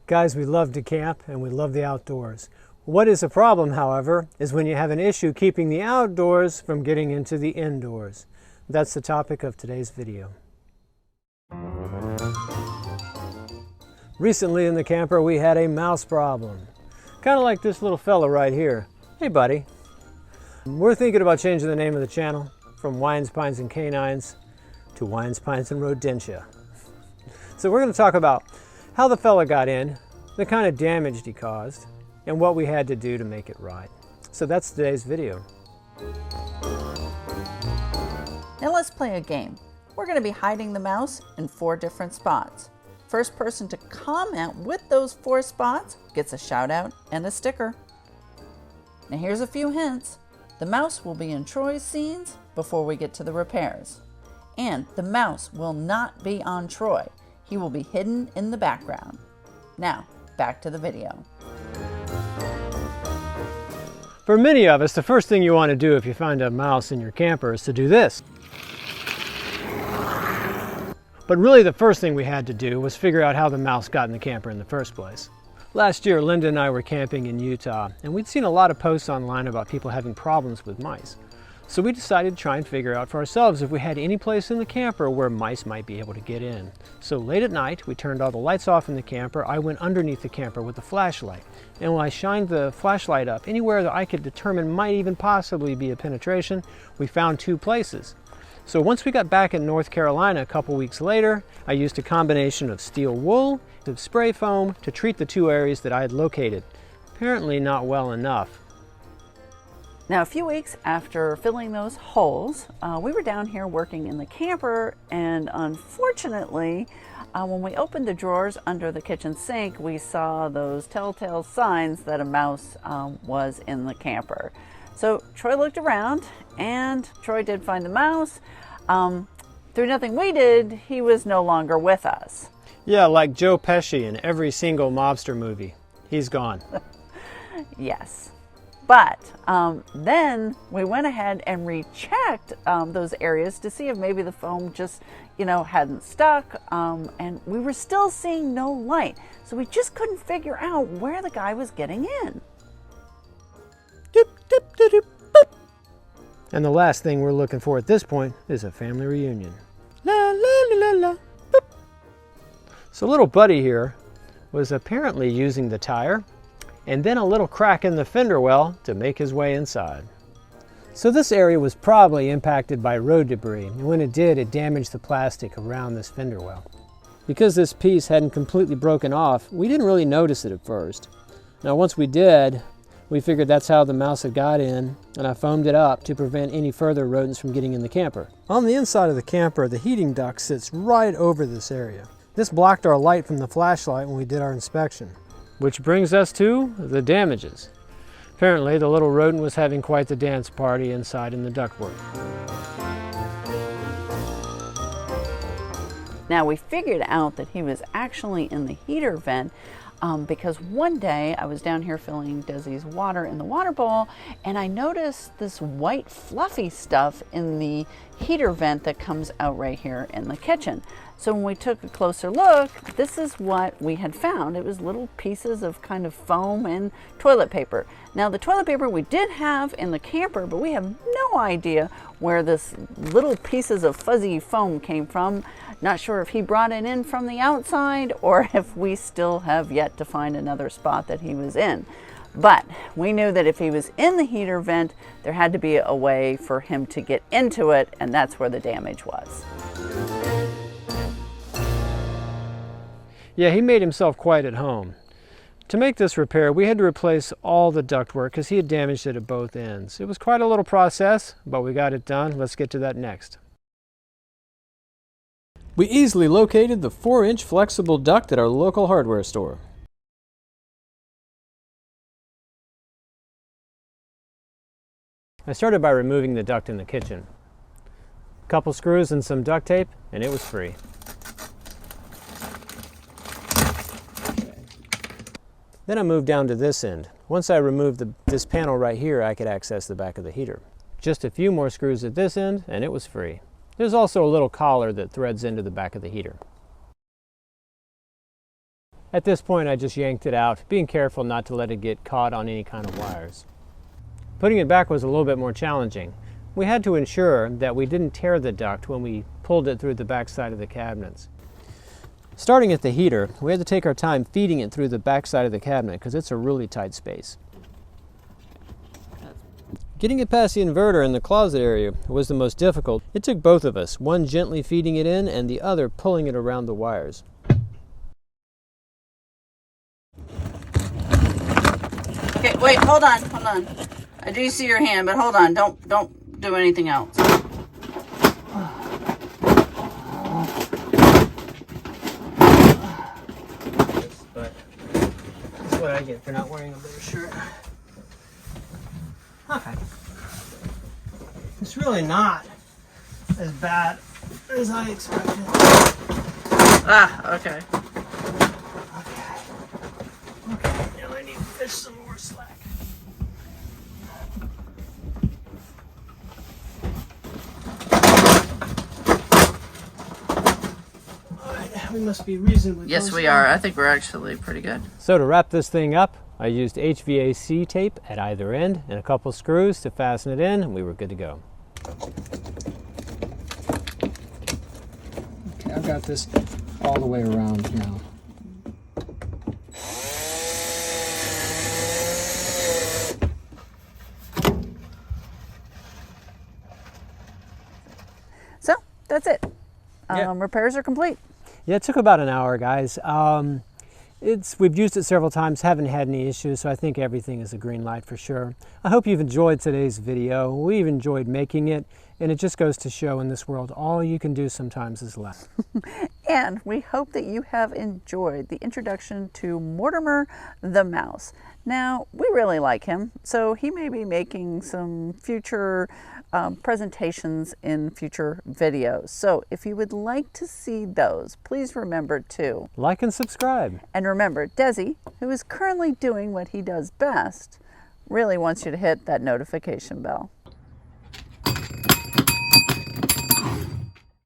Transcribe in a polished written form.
Guys, we love to camp and we love the outdoors. What is a problem, however, is when you have an issue keeping the outdoors from getting into the indoors. That's the topic of today's video. Recently in the camper, we had a mouse problem. Kind of like this little fella right here. Hey, buddy. We're thinking about changing the name of the channel from Wines, Pines, and Canines to Wines, Pines, and Rodentia. So we're going to talk about how the fella got in, the kind of damage he caused, and what we had to do to make it right. So that's today's video. Now let's play a game. We're going to be hiding the mouse in 4 different spots. First person to comment with those 4 spots gets a shout out and a sticker. Now here's a few hints. The mouse will be in Troy's scenes before we get to the repairs. And the mouse will not be on Troy. He will be hidden in the background. Now, back to the video. For many of us, the first thing you want to do if you find a mouse in your camper is to do this. But really the first thing we had to do was figure out how the mouse got in the camper in the first place. Last year, Linda and I were camping in Utah, and we'd seen a lot of posts online about people having problems with mice. So we decided to try and figure out for ourselves if we had any place in the camper where mice might be able to get in. So late at night, we turned all the lights off in the camper. I went underneath the camper with a flashlight. And when I shined the flashlight up anywhere that I could determine might even possibly be a penetration, we found 2 places. So once we got back in North Carolina a couple weeks later, I used a combination of steel wool and spray foam to treat the 2 areas that I had located. Apparently not well enough. Now, a few weeks after filling those holes, we were down here working in the camper, and unfortunately, when we opened the drawers under the kitchen sink, we saw those telltale signs that a mouse was in the camper. So Troy looked around, and Troy did find the mouse. Through nothing we did, he was no longer with us. Yeah, like Joe Pesci in every single mobster movie. He's gone. Yes. But then we went ahead and rechecked those areas to see if maybe the foam just, hadn't stuck. And we were still seeing no light. So we just couldn't figure out where the guy was getting in. Dip, dip, dip, dip, boop. And the last thing we're looking for at this point is a family reunion. La la la la la. Boop. So little buddy here was apparently using the tire and then a little crack in the fender well to make his way inside. So this area was probably impacted by road debris, and when it did, it damaged the plastic around this fender well. Because this piece hadn't completely broken off, we didn't really notice it at first. Now once we did, we figured that's how the mouse had got in, and I foamed it up to prevent any further rodents from getting in the camper. On the inside of the camper, the heating duct sits right over this area. This blocked our light from the flashlight when we did our inspection. Which brings us to the damages. Apparently, the little rodent was having quite the dance party inside in the ductwork. Now we figured out that he was actually in the heater vent because one day I was down here filling Desi's water in the water bowl, and I noticed this white fluffy stuff in the heater vent that comes out right here in the kitchen. So when we took a closer look, this is what we had found. It was little pieces of kind of foam and toilet paper. Now the toilet paper we did have in the camper, but we have no idea where this little pieces of fuzzy foam came from. Not sure if he brought it in from the outside or if we still have yet to find another spot that he was in. But we knew that if he was in the heater vent, there had to be a way for him to get into it, and that's where the damage was. Yeah, he made himself quite at home. To make this repair, we had to replace all the ductwork because he had damaged it at both ends. It was quite a little process, but we got it done. Let's get to that next. We easily located the 4-inch flexible duct at our local hardware store. I started by removing the duct in the kitchen. A couple screws and some duct tape, and it was free. Then I moved down to this end. Once I removed this panel right here, I could access the back of the heater. Just a few more screws at this end, and it was free. There's also a little collar that threads into the back of the heater. At this point, I just yanked it out, being careful not to let it get caught on any kind of wires. Putting it back was a little bit more challenging. We had to ensure that we didn't tear the duct when we pulled it through the back side of the cabinets. Starting at the heater, we had to take our time feeding it through the back side of the cabinet because it's a really tight space. Getting it past the inverter in the closet area was the most difficult. It took both of us, one gently feeding it in and the other pulling it around the wires. Okay, wait, hold on. I do see your hand, but hold on. Don't do anything else. But that's what I get for not wearing a better shirt. Okay. It's really not as bad as I expected. Ah, okay. Okay, now I need to fish some more slack. Alright, we must be reasonably Yes, close we now. are. I think we're actually pretty good. So to wrap this thing up, I used HVAC tape at either end and a couple screws to fasten it in, and we were good to go. Okay, I've got this all the way around now. So, that's it. Yeah. Repairs are complete. Yeah, it took about an hour, guys. We've used it several times, haven't had any issues, so I think everything is a green light for sure. I hope you've enjoyed today's video. We've enjoyed making it, and it just goes to show in this world, all you can do sometimes is laugh. And we hope that you have enjoyed the introduction to Mortimer the mouse. Now, we really like him, so he may be making some future presentations in future videos. So if you would like to see those, please remember to Like and subscribe. And remember, Desi, who is currently doing what he does best, really wants you to hit that notification bell.